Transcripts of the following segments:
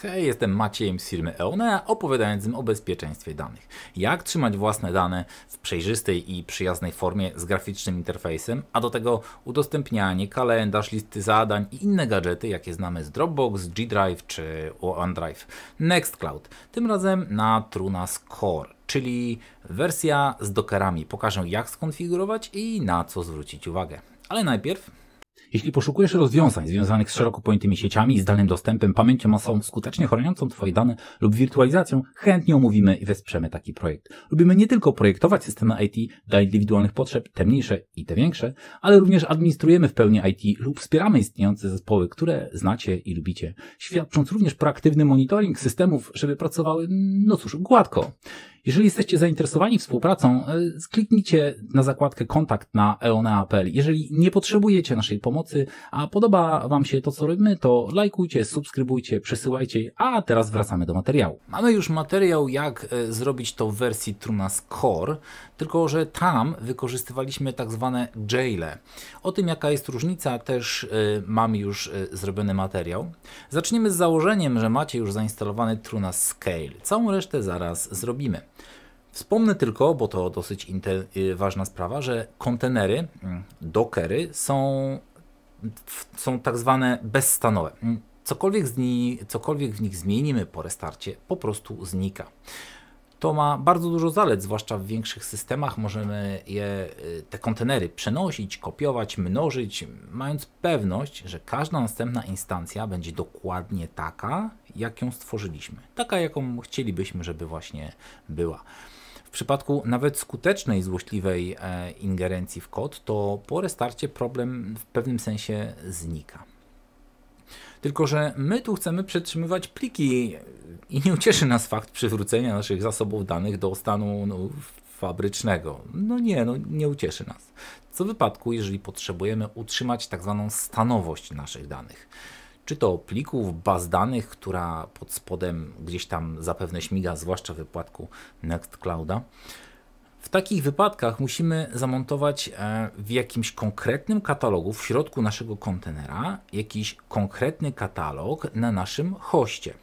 Hej, jestem Maciejem z firmy Eonea, opowiadającym o bezpieczeństwie danych. Jak trzymać własne dane w przejrzystej i przyjaznej formie z graficznym interfejsem, a do tego udostępnianie, kalendarz, listy zadań i inne gadżety, jakie znamy z Dropbox, G Drive czy OneDrive. Nextcloud, tym razem na TrueNAS Core, czyli wersja z dockerami. Pokażę, jak skonfigurować i na co zwrócić uwagę. Ale najpierw... Jeśli poszukujesz rozwiązań związanych z szeroko pojętymi sieciami, zdalnym dostępem, pamięcią masową, skutecznie chroniącą Twoje dane lub wirtualizacją, chętnie omówimy i wesprzemy taki projekt. Lubimy nie tylko projektować systemy IT dla indywidualnych potrzeb, te mniejsze i te większe, ale również administrujemy w pełni IT lub wspieramy istniejące zespoły, które znacie i lubicie, świadcząc również proaktywny monitoring systemów, żeby pracowały, gładko. Jeżeli jesteście zainteresowani współpracą, kliknijcie na zakładkę kontakt na eonea.pl. Jeżeli nie potrzebujecie naszej pomocy, a podoba Wam się to, co robimy, to lajkujcie, subskrybujcie, przesyłajcie, a teraz wracamy do materiału. Mamy już materiał, jak zrobić to w wersji TrueNAS Core, tylko że tam wykorzystywaliśmy tak zwane jaile. O tym, jaka jest różnica, też mamy już zrobiony materiał. Zaczniemy z założeniem, że macie już zainstalowany TrueNAS Scale. Całą resztę zaraz zrobimy. Wspomnę tylko, bo to dosyć ważna sprawa, że kontenery, dockery są tak zwane bezstanowe. Cokolwiek w nich zmienimy po restarcie, po prostu znika. To ma bardzo dużo zalet, zwłaszcza w większych systemach możemy te kontenery przenosić, kopiować, mnożyć, mając pewność, że każda następna instancja będzie dokładnie taka, jak ją stworzyliśmy. Taka, jaką chcielibyśmy, żeby właśnie była. W przypadku nawet skutecznej, złośliwej ingerencji w kod, to po restarcie problem w pewnym sensie znika. Tylko że my tu chcemy przetrzymywać pliki i nie ucieszy nas fakt przywrócenia naszych zasobów danych do stanu fabrycznego. Nie ucieszy nas. Co w wypadku, jeżeli potrzebujemy utrzymać tak zwaną stanowość naszych danych? Czy to plików, baz danych, która pod spodem gdzieś tam zapewne śmiga, zwłaszcza w wypadku Nextclouda. W takich wypadkach musimy zamontować w jakimś konkretnym katalogu w środku naszego kontenera jakiś konkretny katalog na naszym hoście.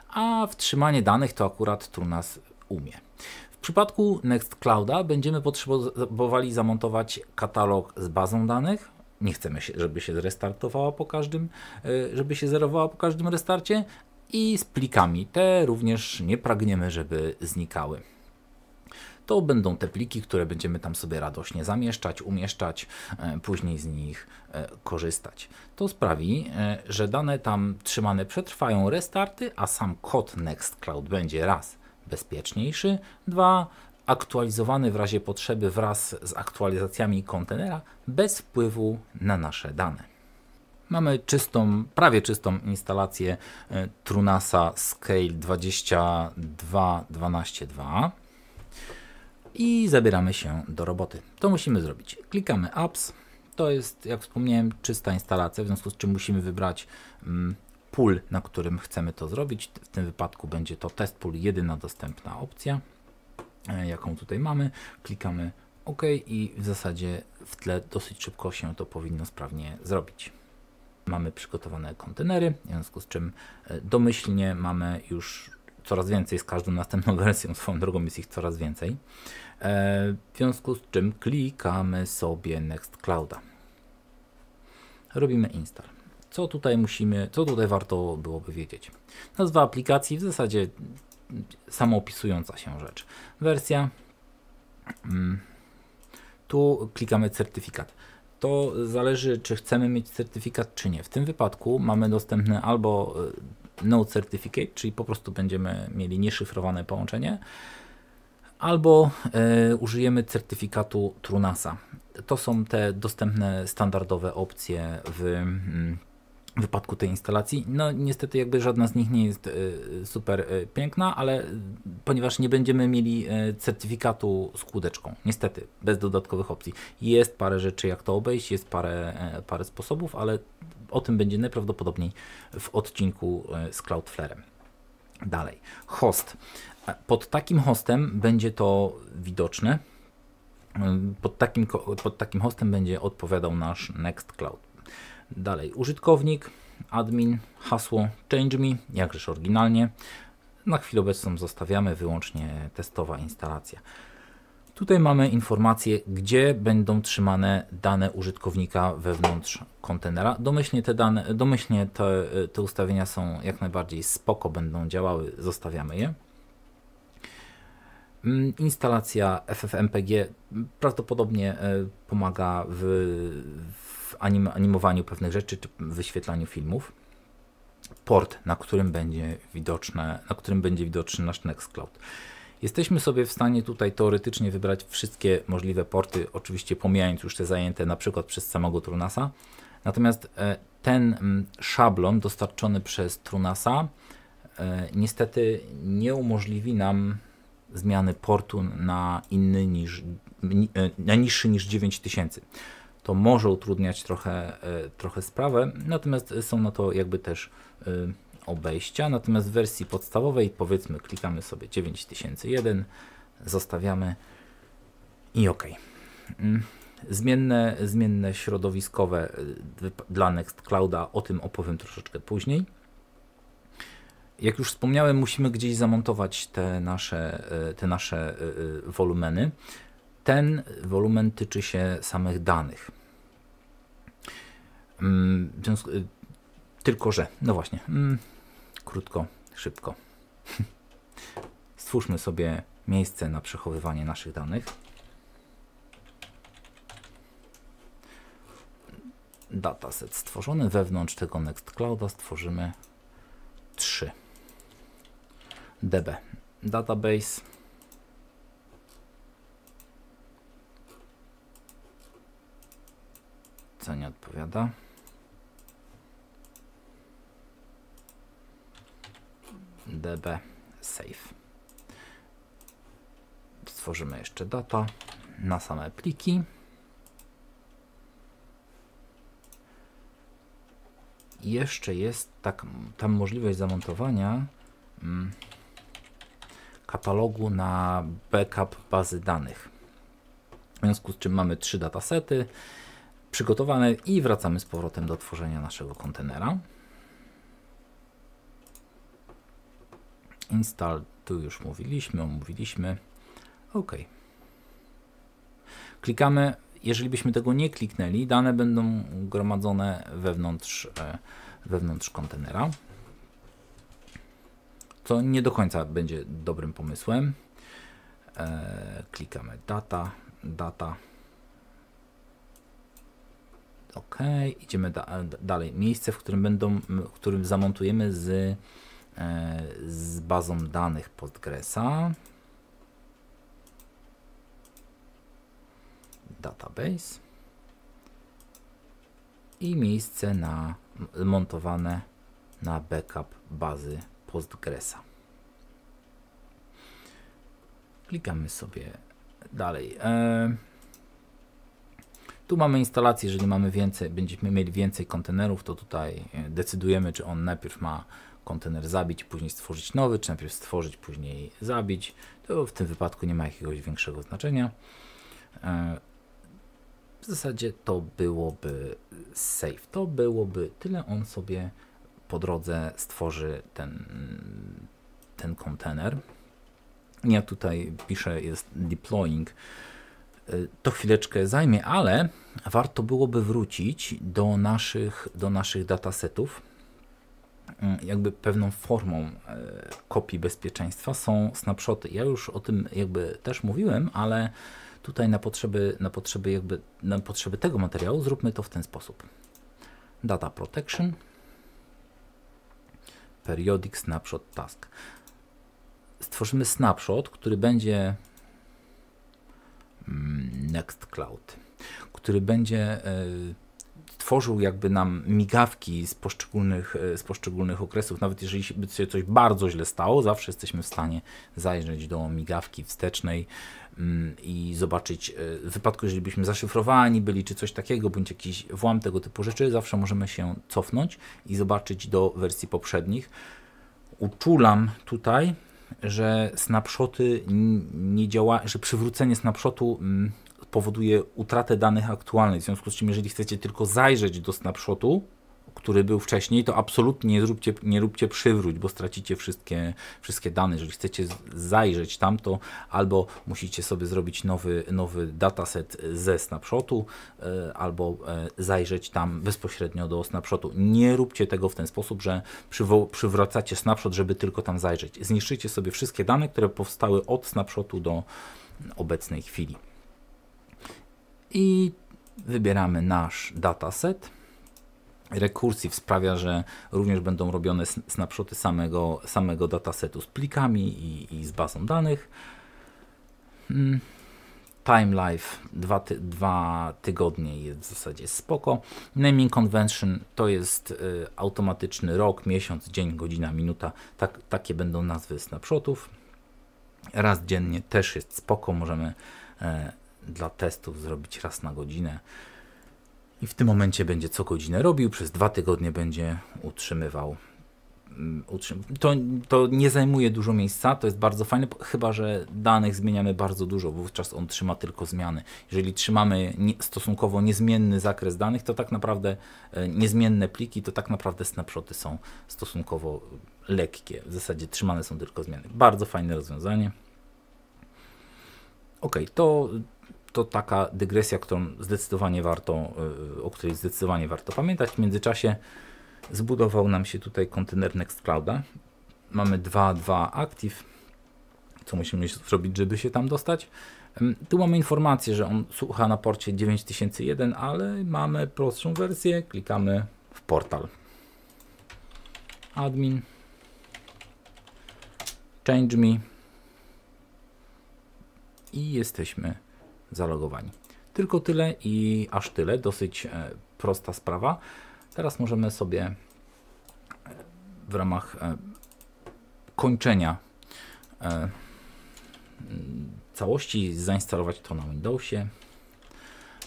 A wtrzymanie danych to akurat TrueNAS umie. W przypadku Nextclouda będziemy potrzebowali zamontować katalog z bazą danych. Nie chcemy, żeby się zrestartowała żeby się zerowała po każdym restarcie i z plikami. Te również nie pragniemy, żeby znikały. To będą te pliki, które będziemy tam sobie radośnie zamieszczać, umieszczać, później z nich korzystać. To sprawi, że dane tam trzymane przetrwają restarty, a sam kod Nextcloud będzie raz bezpieczniejszy, dwa aktualizowany w razie potrzeby wraz z aktualizacjami kontenera bez wpływu na nasze dane. Mamy prawie czystą instalację TrueNASa Scale 22.12.2 i zabieramy się do roboty. To musimy zrobić. Klikamy Apps. To jest, jak wspomniałem, czysta instalacja, w związku z czym musimy wybrać pool, na którym chcemy to zrobić. W tym wypadku będzie to test pool, jedyna dostępna opcja, jaką tutaj mamy. Klikamy OK i w zasadzie w tle dosyć szybko się to powinno sprawnie zrobić. Mamy przygotowane kontenery, w związku z czym domyślnie mamy już coraz więcej z każdą następną wersją, swoją drogą jest ich coraz więcej. W związku z czym klikamy sobie Nextclouda. Robimy install. Co tutaj warto byłoby wiedzieć? Nazwa aplikacji, w zasadzie samoopisująca się rzecz. Wersja. Tu klikamy certyfikat. To zależy, czy chcemy mieć certyfikat, czy nie. W tym wypadku mamy dostępne albo no certificate, czyli po prostu będziemy mieli nieszyfrowane połączenie, albo użyjemy certyfikatu TrueNASa. To są te dostępne standardowe opcje w wypadku tej instalacji. Niestety jakby żadna z nich nie jest super piękna, ale ponieważ nie będziemy mieli certyfikatu z kółdeczką, niestety, bez dodatkowych opcji. Jest parę rzeczy, jak to obejść, jest parę sposobów, ale o tym będzie najprawdopodobniej w odcinku z Cloudflarem. Dalej, host. Pod takim hostem będzie to widoczne. Pod takim hostem będzie odpowiadał nasz Nextcloud. Dalej, użytkownik. admin, hasło change me, jakżeż oryginalnie. Na chwilę obecną zostawiamy wyłącznie testowa instalacja. Tutaj mamy informację, gdzie będą trzymane dane użytkownika wewnątrz kontenera. Domyślnie te ustawienia są jak najbardziej spoko, będą działały, zostawiamy je. Instalacja FFmpeg prawdopodobnie pomaga w animowaniu pewnych rzeczy, czy wyświetlaniu filmów. Port, na którym będzie widoczny nasz Nextcloud. Jesteśmy sobie w stanie tutaj teoretycznie wybrać wszystkie możliwe porty, oczywiście pomijając już te zajęte na przykład przez samego TrueNASa. Natomiast ten szablon dostarczony przez TrueNASa niestety nie umożliwi nam zmiany portu na niższy niż 9000. To może utrudniać trochę sprawę, natomiast są na to jakby też obejścia. Natomiast w wersji podstawowej, powiedzmy, klikamy sobie 9001, zostawiamy i OK. Zmienne środowiskowe dla Nextclouda, o tym opowiem troszeczkę później. Jak już wspomniałem, musimy gdzieś zamontować te nasze wolumeny. Ten wolumen tyczy się samych danych. Tylko że, no właśnie, krótko, szybko. Stwórzmy sobie miejsce na przechowywanie naszych danych. Dataset stworzony. Wewnątrz tego Nextclouda stworzymy 3. DB Database. Co nie odpowiada? DB Save. Stworzymy jeszcze data na same pliki. I jeszcze jest tam możliwość zamontowania katalogu na backup bazy danych. W związku z czym mamy 3 datasety przygotowane i wracamy z powrotem do tworzenia naszego kontenera. Install, tu już omówiliśmy. OK. Klikamy. Jeżeli byśmy tego nie kliknęli, dane będą gromadzone wewnątrz kontenera. Co nie do końca będzie dobrym pomysłem. Klikamy data. OK. Idziemy dalej. Miejsce, w którym zamontujemy z bazą danych Postgresa. Database i miejsce montowane na backup bazy Postgresa. Klikamy sobie dalej. Tu mamy instalację. Jeżeli będziemy mieli więcej kontenerów, to tutaj decydujemy, czy on najpierw ma kontener zabić, później stworzyć nowy, czy najpierw stworzyć, później zabić. To w tym wypadku nie ma jakiegoś większego znaczenia. W zasadzie to byłoby save. To byłoby tyle. On sobie po drodze stworzy ten kontener. Ja tutaj piszę, jest deploying. To chwileczkę zajmie, ale warto byłoby wrócić do naszych datasetów. Jakby pewną formą kopii bezpieczeństwa są snapshoty. Ja już o tym jakby też mówiłem, ale tutaj na potrzeby tego materiału zróbmy to w ten sposób. Data Protection, Periodic Snapshot Task. Stworzymy snapshot, który będzie Nextcloud, który będzie tworzył jakby nam migawki z poszczególnych okresów. Nawet jeżeli by się coś bardzo źle stało, zawsze jesteśmy w stanie zajrzeć do migawki wstecznej i zobaczyć, w wypadku, jeżeli byśmy zaszyfrowani byli, czy coś takiego, bądź jakiś włam tego typu rzeczy, zawsze możemy się cofnąć i zobaczyć do wersji poprzednich. Uczulam tutaj, że snapshoty nie działa, że przywrócenie snapshotu powoduje utratę danych aktualnych. W związku z czym, jeżeli chcecie tylko zajrzeć do snapshotu, który był wcześniej, to absolutnie nie róbcie przywróć, bo stracicie wszystkie dane. Jeżeli chcecie zajrzeć tam, to albo musicie sobie zrobić nowy dataset ze snapshotu, albo zajrzeć tam bezpośrednio do snapshotu. Nie róbcie tego w ten sposób, że przywracacie snapshot, żeby tylko tam zajrzeć. Zniszczycie sobie wszystkie dane, które powstały od snapshotu do obecnej chwili. I wybieramy nasz dataset. Recursive sprawia, że również będą robione snapshoty samego datasetu z plikami i z bazą danych. Time life 2 tygodnie jest w zasadzie spoko. Naming convention to jest automatyczny rok, miesiąc, dzień, godzina, minuta. Takie będą nazwy snapshotów. Raz dziennie też jest spoko. Możemy dla testów zrobić raz na godzinę. I w tym momencie będzie co godzinę robił, przez 2 tygodnie będzie utrzymywał. To nie zajmuje dużo miejsca, to jest bardzo fajne, chyba że danych zmieniamy bardzo dużo, wówczas on trzyma tylko zmiany. Jeżeli trzymamy stosunkowo niezmienny zakres danych, to tak naprawdę niezmienne pliki, to tak naprawdę snapshoty są stosunkowo lekkie. W zasadzie trzymane są tylko zmiany. Bardzo fajne rozwiązanie. Ok, to taka dygresja, o której zdecydowanie warto pamiętać. W międzyczasie zbudował nam się tutaj kontener Nextclouda. Mamy 2.2 Active. Co musimy zrobić, żeby się tam dostać? Tu mamy informację, że on słucha na porcie 9001, ale mamy prostszą wersję. Klikamy w portal. Admin. Change me. I jesteśmy zalogowani. Tylko tyle i aż tyle. Dosyć prosta sprawa. Teraz możemy sobie w ramach kończenia całości zainstalować to na Windowsie.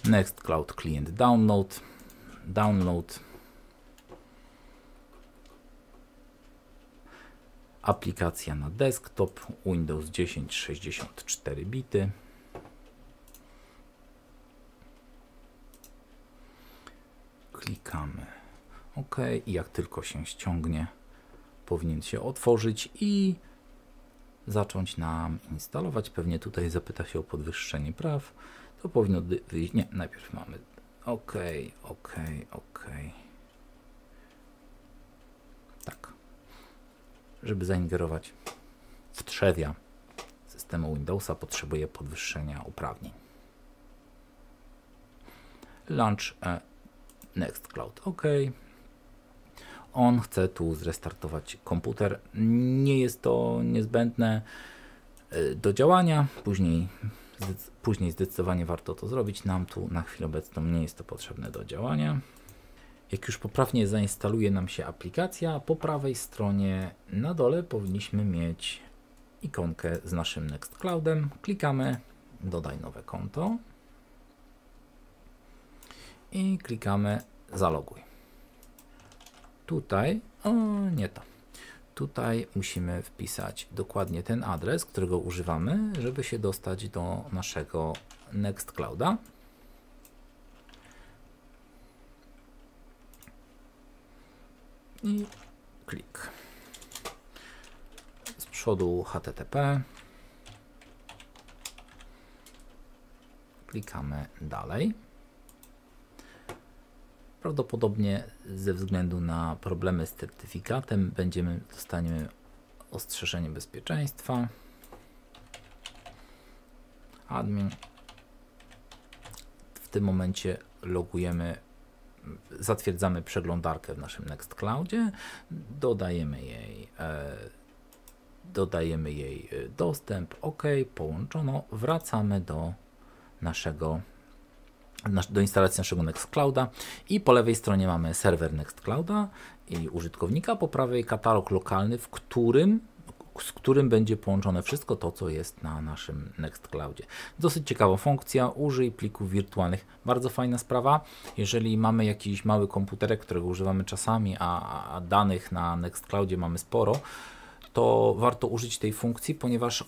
Nextcloud Client Download. Aplikacja na desktop Windows 10 64 bity. Klikamy OK i jak tylko się ściągnie, powinien się otworzyć i zacząć nam instalować. Pewnie tutaj zapyta się o podwyższenie praw. To powinno wyjść. Nie, najpierw mamy OK. Tak. Żeby zaingerować w trzewia systemu Windowsa, potrzebuje podwyższenia uprawnień. Launch Nextcloud OK. On chce tu zrestartować komputer. Nie jest to niezbędne do działania. Później zdecydowanie warto to zrobić. Nam tu na chwilę obecną nie jest to potrzebne do działania. Jak już poprawnie zainstaluje nam się aplikacja, po prawej stronie na dole powinniśmy mieć ikonkę z naszym Nextcloudem. Klikamy dodaj nowe konto i klikamy zaloguj. Tutaj, nie to. Tutaj musimy wpisać dokładnie ten adres, którego używamy, żeby się dostać do naszego Nextclouda. I klik. Z przodu HTTP. Klikamy dalej. Prawdopodobnie ze względu na problemy z certyfikatem dostaniemy ostrzeżenie bezpieczeństwa. Admin. W tym momencie logujemy, zatwierdzamy przeglądarkę w naszym Nextcloudzie, dodajemy jej dostęp, OK, połączono, wracamy do instalacji naszego Nextclouda i po lewej stronie mamy serwer Nextclouda i użytkownika, po prawej katalog lokalny, z którym będzie połączone wszystko to, co jest na naszym Nextcloudzie. Dosyć ciekawa funkcja, użyj plików wirtualnych, bardzo fajna sprawa. Jeżeli mamy jakiś mały komputerek, którego używamy czasami, a danych na Nextcloudzie mamy sporo, to warto użyć tej funkcji, ponieważ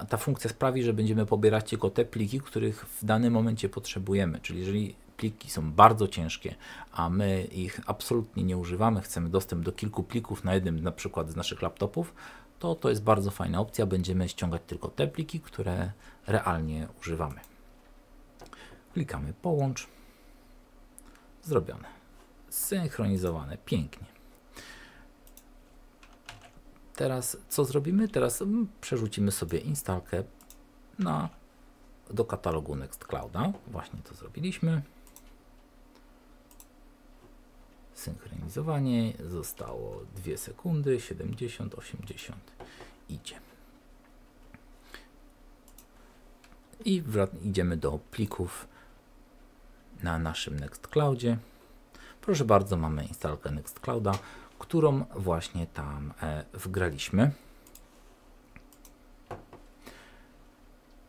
ta funkcja sprawi, że będziemy pobierać tylko te pliki, których w danym momencie potrzebujemy. Czyli jeżeli pliki są bardzo ciężkie, a my ich absolutnie nie używamy, chcemy dostęp do kilku plików na jednym, na przykład z naszych laptopów, to jest bardzo fajna opcja. Będziemy ściągać tylko te pliki, które realnie używamy. Klikamy połącz. Zrobione. Synchronizowane. Pięknie. Teraz co zrobimy? Teraz przerzucimy sobie instalkę do katalogu Nextclouda. Właśnie to zrobiliśmy. Synchronizowanie. Zostało 2 sekundy. 70, 80. Idzie. I idziemy do plików na naszym Nextcloudzie. Proszę bardzo, mamy instalkę Nextclouda, którą właśnie tam wgraliśmy.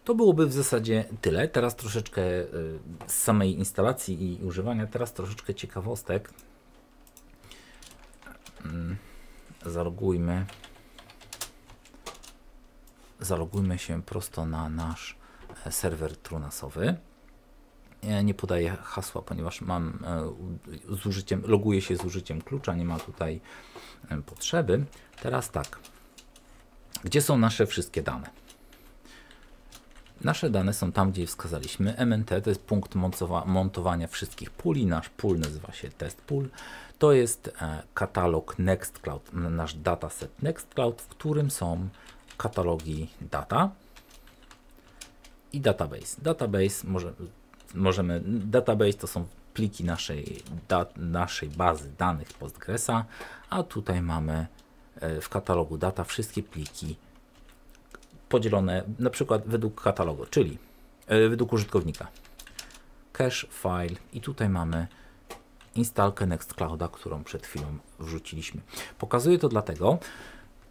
To byłoby w zasadzie tyle. Teraz troszeczkę z samej instalacji i używania, teraz troszeczkę ciekawostek. Zalogujmy się prosto na nasz serwer trunasowy. Ja nie podaję hasła, ponieważ mam loguję się z użyciem klucza, nie ma tutaj potrzeby. Teraz tak, gdzie są nasze wszystkie dane? Nasze dane są tam, gdzie je wskazaliśmy. MNT to jest punkt montowania wszystkich puli. Nasz pool nazywa się test pool. To jest katalog Nextcloud, nasz dataset Nextcloud, w którym są katalogi data i database. Database to są pliki naszej bazy danych Postgresa, a tutaj mamy w katalogu data wszystkie pliki podzielone na przykład według katalogu, czyli według użytkownika. Cache, file i tutaj mamy instalkę Nextclouda, którą przed chwilą wrzuciliśmy. Pokazuję to dlatego,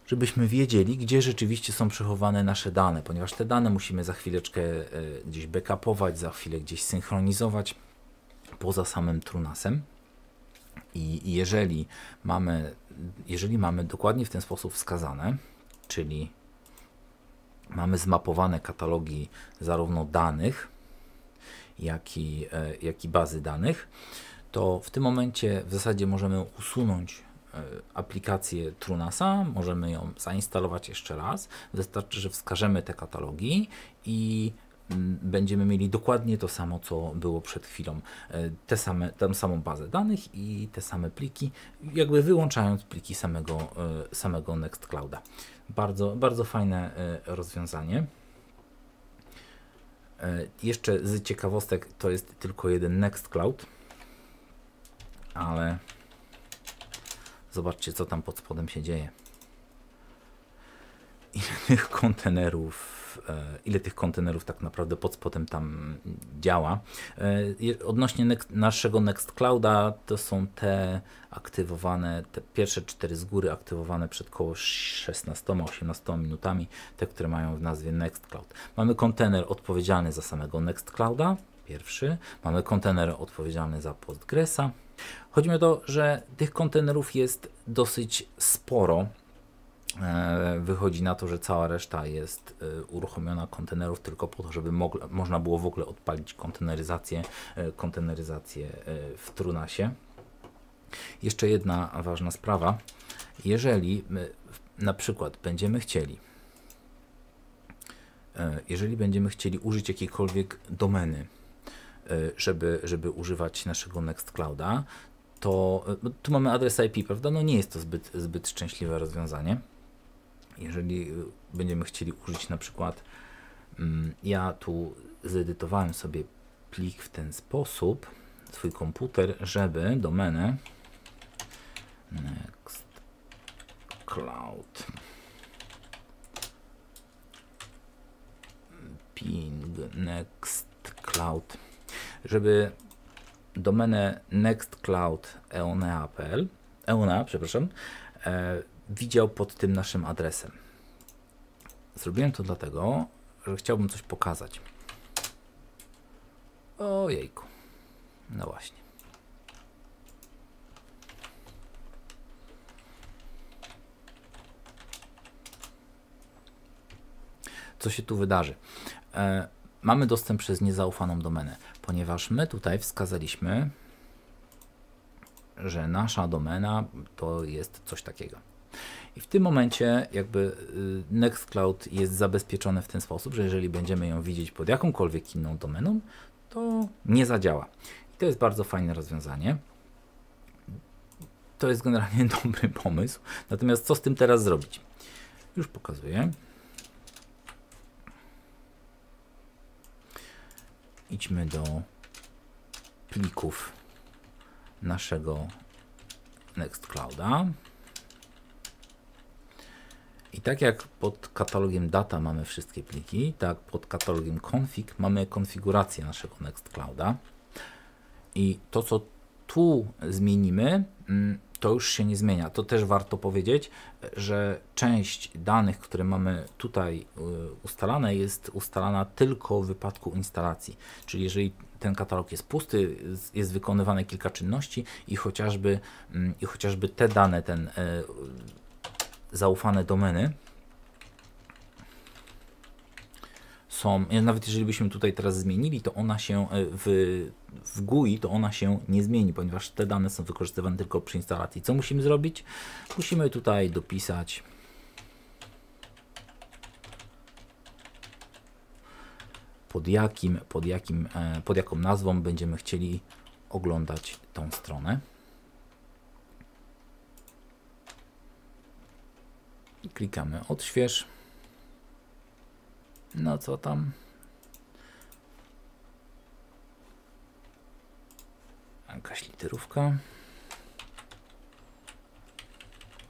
żebyśmy wiedzieli, gdzie rzeczywiście są przechowane nasze dane, ponieważ te dane musimy za chwileczkę gdzieś backupować, za chwilę gdzieś synchronizować poza samym Trunasem. I jeżeli mamy dokładnie w ten sposób wskazane, czyli mamy zmapowane katalogi zarówno danych, jak i bazy danych, to w tym momencie w zasadzie możemy usunąć aplikację Trunasa, możemy ją zainstalować jeszcze raz. Wystarczy, że wskażemy te katalogi i będziemy mieli dokładnie to samo, co było przed chwilą. Tę samą bazę danych i te same pliki, jakby wyłączając pliki samego Nextclouda. Bardzo, bardzo fajne rozwiązanie. Jeszcze z ciekawostek, to jest tylko jeden Nextcloud, ale zobaczcie, co tam pod spodem się dzieje. Ile tych kontenerów tak naprawdę pod spodem tam działa. Odnośnie naszego Nextclouda, to są te aktywowane, te pierwsze 4 z góry aktywowane przed około 16-18 minutami, te, które mają w nazwie Nextcloud. Mamy kontener odpowiedzialny za samego Nextclouda, pierwszy. Mamy kontener odpowiedzialny za Postgresa. Chodzi mi o to, że tych kontenerów jest dosyć sporo. Wychodzi na to, że cała reszta jest uruchomiona kontenerów tylko po to, żeby można było w ogóle odpalić konteneryzację w Trunasie. Jeszcze jedna ważna sprawa. Jeżeli na przykład będziemy chcieli użyć jakiejkolwiek domeny, żeby używać naszego Nextclouda, to tu mamy adres IP, prawda? No nie jest to zbyt szczęśliwe rozwiązanie. Jeżeli będziemy chcieli użyć na przykład, ja tu zedytowałem sobie plik w ten sposób, swój komputer, żeby domenę Nextcloud ping Nextcloud, żeby domenę Nextcloud EONA, widział pod tym naszym adresem. Zrobiłem to dlatego, że chciałbym coś pokazać. Ojejku. No właśnie. Co się tu wydarzy? Mamy dostęp przez niezaufaną domenę. ponieważ my tutaj wskazaliśmy, że nasza domena to jest coś takiego. I w tym momencie jakby Nextcloud jest zabezpieczony w ten sposób, że jeżeli będziemy ją widzieć pod jakąkolwiek inną domeną, to nie zadziała. I to jest bardzo fajne rozwiązanie. To jest generalnie dobry pomysł. Natomiast co z tym teraz zrobić? Już pokazuję. Idźmy do plików naszego Nextclouda. I tak jak pod katalogiem data mamy wszystkie pliki, tak pod katalogiem config mamy konfigurację naszego Nextclouda. I to, co tu zmienimy, to już się nie zmienia. To też warto powiedzieć, że część danych, które mamy tutaj ustalane, jest ustalana tylko w wypadku instalacji. Czyli jeżeli ten katalog jest pusty, jest wykonywane kilka czynności i chociażby te dane, zaufane domeny są, nawet jeżeli byśmy tutaj teraz zmienili, to ona się w GUI to ona się nie zmieni, ponieważ te dane są wykorzystywane tylko przy instalacji. Co musimy zrobić? Musimy tutaj dopisać pod jaką nazwą będziemy chcieli oglądać tą stronę. I klikamy odśwież. No co tam? Jakaś literówka.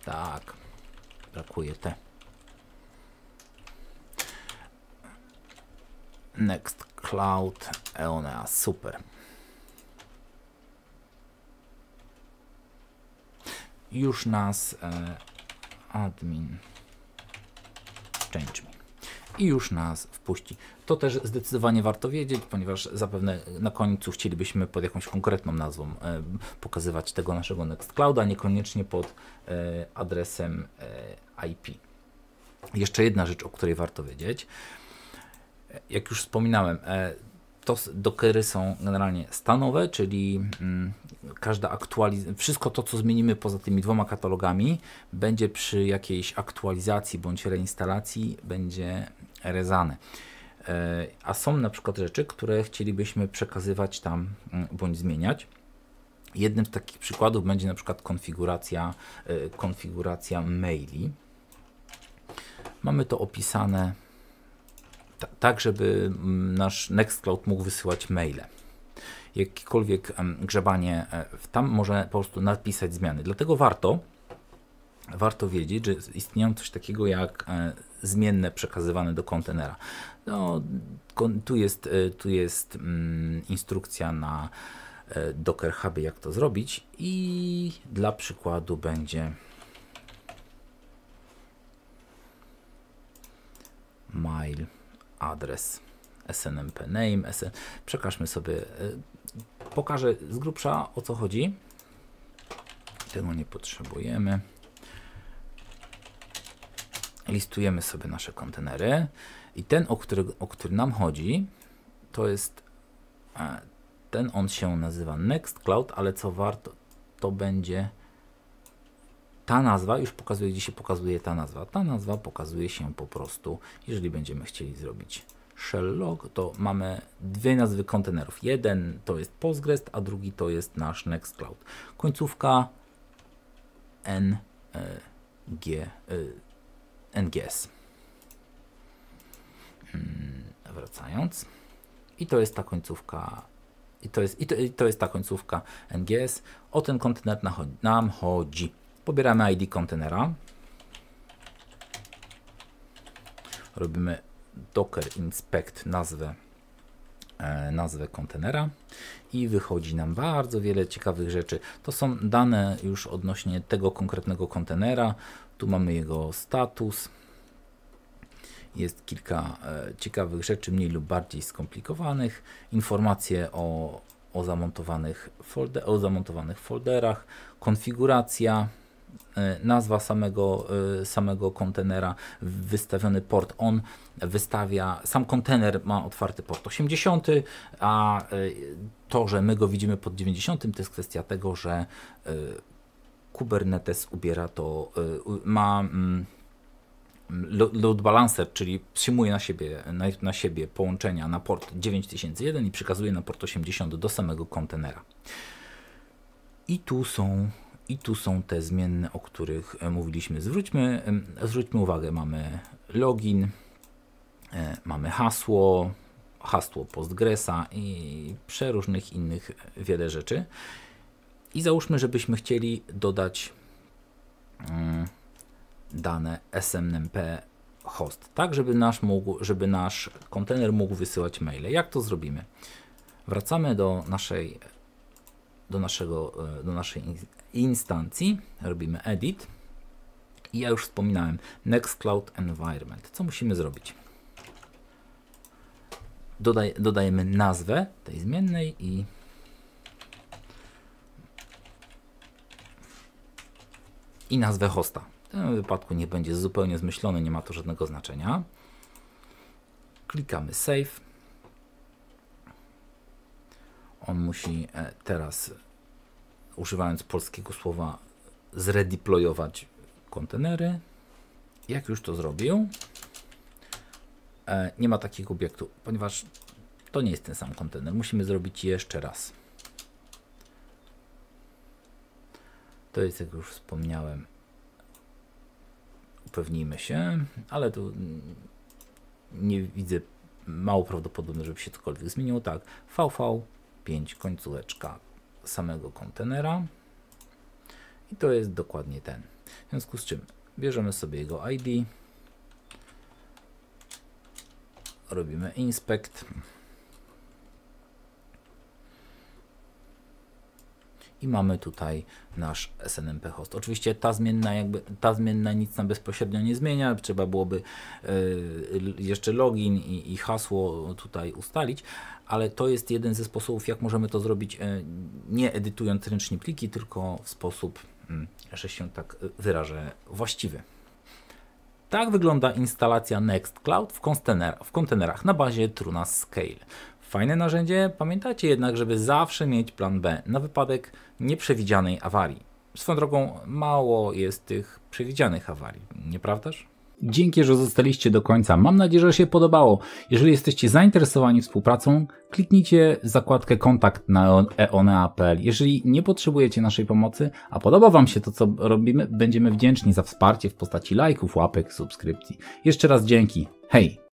Tak. Brakuje T. Nextcloud EONEA. Super. Już nas admin change me. I już nas wpuści. To też zdecydowanie warto wiedzieć, ponieważ zapewne na końcu chcielibyśmy pod jakąś konkretną nazwą pokazywać tego naszego Nextclouda, niekoniecznie pod adresem IP. Jeszcze jedna rzecz, o której warto wiedzieć. Jak już wspominałem, to Dockery są generalnie stanowe, czyli każda wszystko to, co zmienimy poza tymi dwoma katalogami, będzie przy jakiejś aktualizacji bądź reinstalacji będzie rezane. A są na przykład rzeczy, które chcielibyśmy przekazywać tam bądź zmieniać. Jednym z takich przykładów będzie na przykład konfiguracja maili. Mamy to opisane tak, żeby nasz Nextcloud mógł wysyłać maile. Jakiekolwiek grzebanie tam może po prostu napisać zmiany. Dlatego warto wiedzieć, że istnieją coś takiego jak zmienne przekazywane do kontenera. No, tu jest instrukcja na Docker Hubie, jak to zrobić, i dla przykładu będzie mail adres snmp name, przekażmy sobie, pokażę z grubsza, o co chodzi. Tego nie potrzebujemy. Listujemy sobie nasze kontenery i ten, o który nam chodzi, to jest on się nazywa Nextcloud, ale co warto, to będzie ta nazwa, już pokazuje, gdzie się pokazuje ta nazwa. Ta nazwa pokazuje się po prostu, jeżeli będziemy chcieli zrobić shell log, to mamy dwie nazwy kontenerów. Jeden to jest Postgres, a drugi to jest nasz Nextcloud. Końcówka NGS. Wracając. I to jest ta końcówka. To jest ta końcówka NGS. O ten kontener nam chodzi. Pobieramy ID kontenera. Robimy docker inspect nazwę kontenera i wychodzi nam bardzo wiele ciekawych rzeczy. To są dane już odnośnie tego konkretnego kontenera. Tu mamy jego status. Jest kilka ciekawych rzeczy, mniej lub bardziej skomplikowanych. Informacje o zamontowanych folderach, konfiguracja nazwa samego kontenera, wystawiony port, on wystawia, sam kontener ma otwarty port 80, a to, że my go widzimy pod 90, to jest kwestia tego, że Kubernetes ubiera to, ma load balancer, czyli przyjmuje na siebie połączenia na port 9001 i przekazuje na port 80 do samego kontenera. I tu są te zmienne, o których mówiliśmy. Zwróćmy uwagę, mamy login, mamy hasło Postgresa i przeróżnych innych wiele rzeczy. I załóżmy, żebyśmy chcieli dodać dane SNMP host, tak żeby nasz kontener mógł wysyłać maile. Jak to zrobimy? Wracamy do naszej instancji, robimy edit i ja już wspominałem Nextcloud Environment. Co musimy zrobić? Dodajemy nazwę tej zmiennej i nazwę hosta. W tym wypadku nie będzie zupełnie zmyślony, nie ma to żadnego znaczenia. Klikamy Save. On musi teraz, używając polskiego słowa, zredeployować kontenery. Jak już to zrobił, nie ma takiego obiektu, ponieważ to nie jest ten sam kontener. Musimy zrobić jeszcze raz. To jest, jak już wspomniałem, upewnijmy się, ale tu nie widzę, mało prawdopodobne, żeby się cokolwiek zmieniło. Tak, VV5 końcóweczka samego kontenera i to jest dokładnie ten. W związku z czym bierzemy sobie jego ID, robimy inspect i mamy tutaj nasz SNMP host. Oczywiście ta zmienna nic nam bezpośrednio nie zmienia, trzeba byłoby jeszcze login i hasło tutaj ustalić, ale to jest jeden ze sposobów, jak możemy to zrobić, nie edytując ręcznie pliki, tylko w sposób, że się tak wyrażę, właściwy. Tak wygląda instalacja Nextcloud w kontenerach na bazie Truna Scale. Fajne narzędzie, pamiętajcie jednak, żeby zawsze mieć plan B na wypadek nieprzewidzianej awarii. Swoją drogą mało jest tych przewidzianych awarii, nieprawdaż? Dzięki, że zostaliście do końca. Mam nadzieję, że się podobało. Jeżeli jesteście zainteresowani współpracą, kliknijcie zakładkę kontakt na eonea.pl. Jeżeli nie potrzebujecie naszej pomocy, a podoba Wam się to, co robimy, będziemy wdzięczni za wsparcie w postaci lajków, łapek, subskrypcji. Jeszcze raz dzięki. Hej!